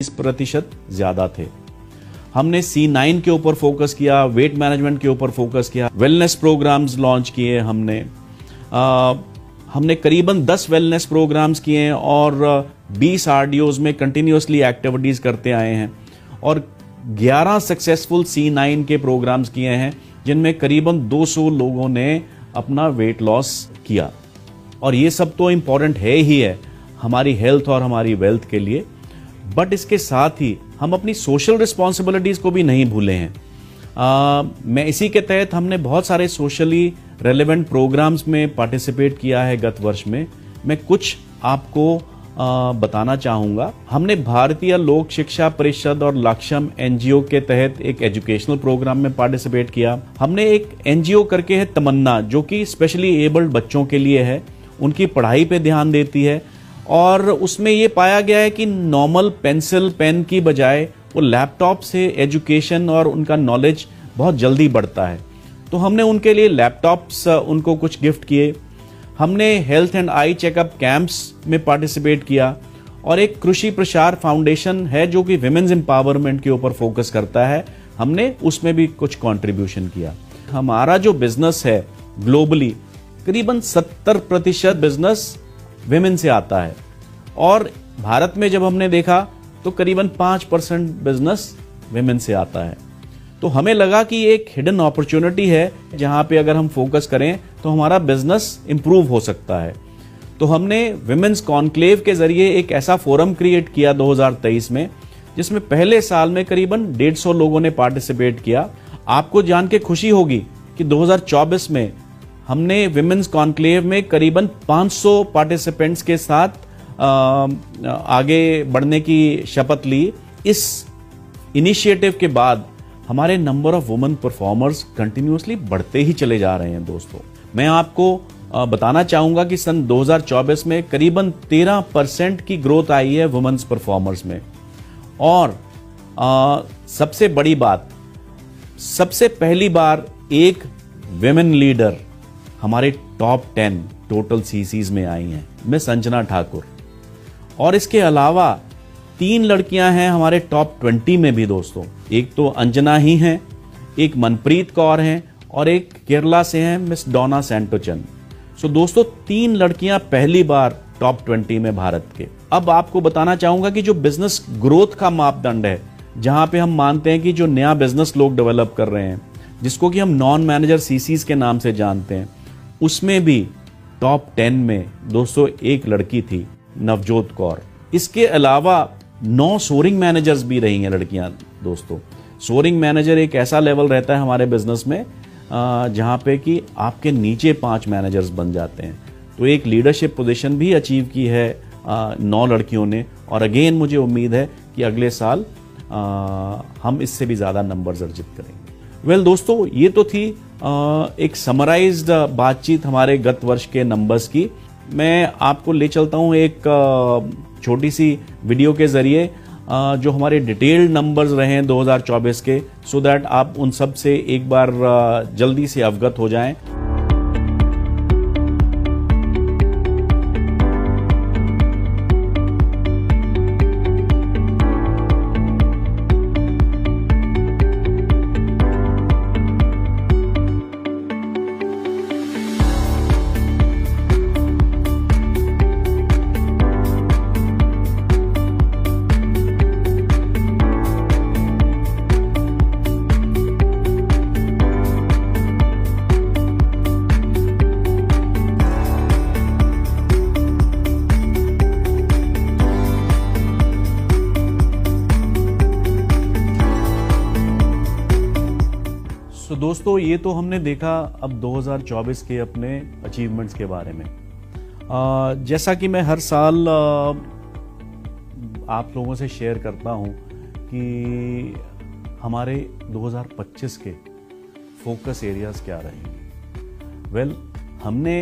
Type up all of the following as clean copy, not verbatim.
20% ज्यादा थे। हमने C9 के ऊपर फोकस किया, वेट मैनेजमेंट के ऊपर फोकस किया, वेलनेस प्रोग्राम्स लॉन्च किए हमने करीबन 10 वेलनेस प्रोग्राम्स किए हैं और 20 RDOs में कंटिन्यूसली एक्टिविटीज करते आए हैं और 11 सक्सेसफुल C9 के प्रोग्राम्स किए हैं जिनमें करीबन 200 लोगों ने अपना वेट लॉस किया। और ये सब तो इम्पॉर्टेंट है ही है हमारी हेल्थ और हमारी वेल्थ के लिए, बट इसके साथ ही हम अपनी सोशल रिस्पॉन्सिबिलिटीज को भी नहीं भूले हैं। मैं इसी के तहत हमने बहुत सारे सोशली रेलेवेंट प्रोग्राम्स में पार्टिसिपेट किया है गत वर्ष में। मैं कुछ आपको बताना चाहूंगा। हमने भारतीय लोक शिक्षा परिषद और लक्ष्यम NGO के तहत एक एजुकेशनल प्रोग्राम में पार्टिसिपेट किया। हमने एक NGO करके है तमन्ना, जो कि स्पेशली एबल्ड बच्चों के लिए है, उनकी पढ़ाई पे ध्यान देती है और उसमें ये पाया गया है कि नॉर्मल पेंसिल पेन की बजाय वो लैपटॉप से एजुकेशन और उनका नॉलेज बहुत जल्दी बढ़ता है। तो हमने उनके लिए लैपटॉप्स उनको कुछ गिफ्ट किए। हमने health and eye checkup camps में पार्टिसिपेट किया और एक कृषि प्रसार फाउंडेशन है जो कि विमेन्स एम्पावरमेंट के ऊपर फोकस करता है, हमने उसमें भी कुछ कंट्रीब्यूशन किया। हमारा जो बिजनेस है ग्लोबली करीबन 70% बिजनेस विमेन से आता है और भारत में जब हमने देखा तो करीबन 5% बिजनेस विमेन से आता है। तो हमें लगा कि एक हिडन अपॉर्चुनिटी है जहां पे अगर हम फोकस करें तो हमारा बिजनेस इंप्रूव हो सकता है। तो हमने विमेन्स कॉन्क्लेव के जरिए एक ऐसा फोरम क्रिएट किया 2023 में, जिसमें पहले साल में करीबन 150 लोगों ने पार्टिसिपेट किया। आपको जान के खुशी होगी कि 2024 में हमने विमेन्स कॉन्क्लेव में करीबन 500 पार्टिसिपेंट्स के साथ आगे बढ़ने की शपथ ली। इस इनिशिएटिव के बाद हमारे number of women performers continuously बढ़ते ही चले जा रहे हैं। दोस्तों, मैं आपको बताना चाहूंगा कि सन 2024 में करीबन 13% की ग्रोथ आई है वुमेन्स परफॉर्मर्स में। और सबसे बड़ी बात, सबसे पहली बार एक विमेन लीडर हमारे टॉप 10 टोटल CCs में आई हैं, मिस अंजना ठाकुर। और इसके अलावा 3 लड़कियां हैं हमारे टॉप 20 में भी दोस्तों। एक तो अंजना ही हैं, एक मनप्रीत कौर हैं और एक केरला से हैं मिस डोना सेंटोचन। सो दोस्तों 3 लड़कियां पहली बार टॉप 20 में भारत के। अब आपको बताना चाहूंगा कि जो बिजनेस ग्रोथ का मापदंड है, जहां पे हम मानते हैं कि जो नया बिजनेस लोग डेवलप कर रहे हैं, जिसको कि हम नॉन मैनेजर CCs के नाम से जानते हैं, उसमें भी टॉप 10 में दोस्तों एक लड़की थी, नवजोत कौर। इसके अलावा 9 सोरिंग मैनेजर्स भी रही हैं लड़कियां। दोस्तों, सोरिंग मैनेजर एक ऐसा लेवल रहता है हमारे बिजनेस में जहां पे कि आपके नीचे 5 मैनेजर्स बन जाते हैं। तो एक लीडरशिप पोजीशन भी अचीव की है 9 लड़कियों ने। और अगेन मुझे उम्मीद है कि अगले साल हम इससे भी ज्यादा नंबर्स अर्जित करेंगे। वेल दोस्तों, ये तो थी एक समराइज्ड बातचीत हमारे गत वर्ष के नंबर्स की। मैं आपको ले चलता हूं एक छोटी सी वीडियो के जरिए जो हमारे डिटेल्ड नंबर्स रहे हैं 2024 के, सो दैट आप उन सब से एक बार जल्दी से अवगत हो जाएं। दोस्तों, ये तो हमने देखा अब 2024 के अपने अचीवमेंट्स के बारे में। जैसा कि मैं हर साल आप लोगों से शेयर करता हूं कि हमारे 2025 के फोकस एरियाज क्या रहेंगे। वेल, हमने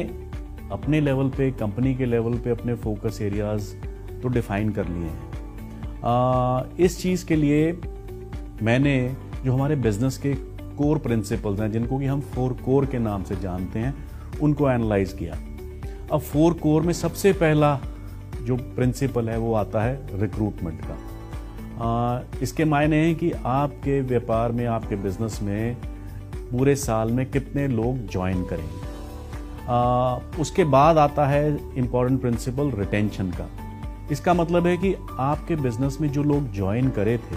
अपने लेवल पे, कंपनी के लेवल पे अपने फोकस एरियाज तो डिफाइन कर लिए हैं। इस चीज़ के लिए मैंने जो हमारे बिजनेस के कोर प्रिंसिपल्स हैं, जिनको कि हम 4 कोर के नाम से जानते हैं, उनको एनालाइज किया। अब 4 कोर में सबसे पहला जो प्रिंसिपल है वो आता है रिक्रूटमेंट का। इसके मायने हैं कि आपके व्यापार में, आपके बिजनेस में पूरे साल में कितने लोग ज्वाइन करेंगे। उसके बाद आता है इम्पॉर्टेंट प्रिंसिपल रिटेंशन का। इसका मतलब है कि आपके बिजनेस में जो लोग ज्वाइन करे थे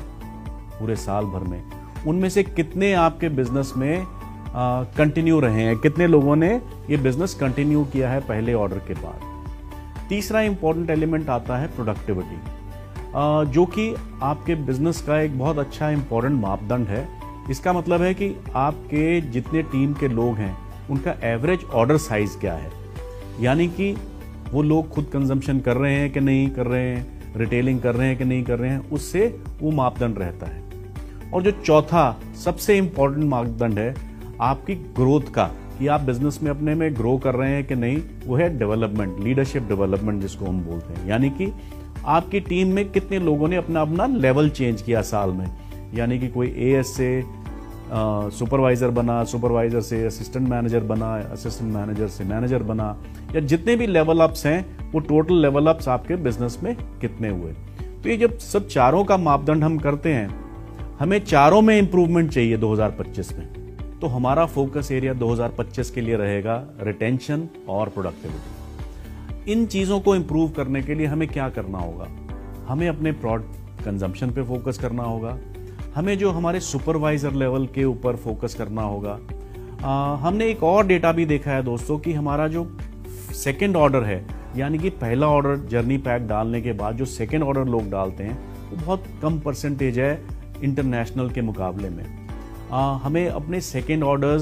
पूरे साल भर में, उनमें से कितने आपके बिजनेस में कंटिन्यू रहे हैं, कितने लोगों ने ये बिजनेस कंटिन्यू किया है पहले ऑर्डर के बाद। तीसरा इंपॉर्टेंट एलिमेंट आता है प्रोडक्टिविटी, जो कि आपके बिजनेस का एक बहुत अच्छा इंपॉर्टेंट मापदंड है। इसका मतलब है कि आपके जितने टीम के लोग हैं उनका एवरेज ऑर्डर साइज क्या है, यानी कि वो लोग खुद कंजम्पशन कर रहे हैं कि नहीं कर रहे हैं, रिटेलिंग कर रहे हैं कि नहीं कर रहे हैं, उससे वो मापदंड रहता है। और जो चौथा सबसे इंपॉर्टेंट मापदंड है आपकी ग्रोथ का, कि आप बिजनेस में अपने में ग्रो कर रहे हैं कि नहीं, वो है डेवलपमेंट, लीडरशिप डेवलपमेंट जिसको हम बोलते हैं। यानी कि आपकी टीम में कितने लोगों ने अपना अपना लेवल चेंज किया साल में, यानी कि कोई एएस से सुपरवाइजर बना, सुपरवाइजर से असिस्टेंट मैनेजर बना, असिस्टेंट मैनेजर से मैनेजर बना, या जितने भी लेवल अप्स हैं वो टोटल लेवल अप्स आपके बिजनेस में कितने हुए। तो ये जब सब चारों का मापदंड हम करते हैं, हमें चारों में इंप्रूवमेंट चाहिए 2025 में, तो हमारा फोकस एरिया 2025 के लिए रहेगा रिटेंशन और प्रोडक्टिविटी। इन चीजों को इंप्रूव करने के लिए हमें क्या करना होगा? हमें अपने प्रोडक्ट कंजम्पशन पे फोकस करना होगा, हमें जो हमारे सुपरवाइजर लेवल के ऊपर फोकस करना होगा। हमने एक और डेटा भी देखा है दोस्तों कि हमारा जो सेकंड ऑर्डर है, यानी कि पहला ऑर्डर जर्नी पैक डालने के बाद जो सेकंड ऑर्डर लोग डालते हैं, वो बहुत कम परसेंटेज है इंटरनेशनल के मुकाबले में। हमें अपने सेकंड ऑर्डर्स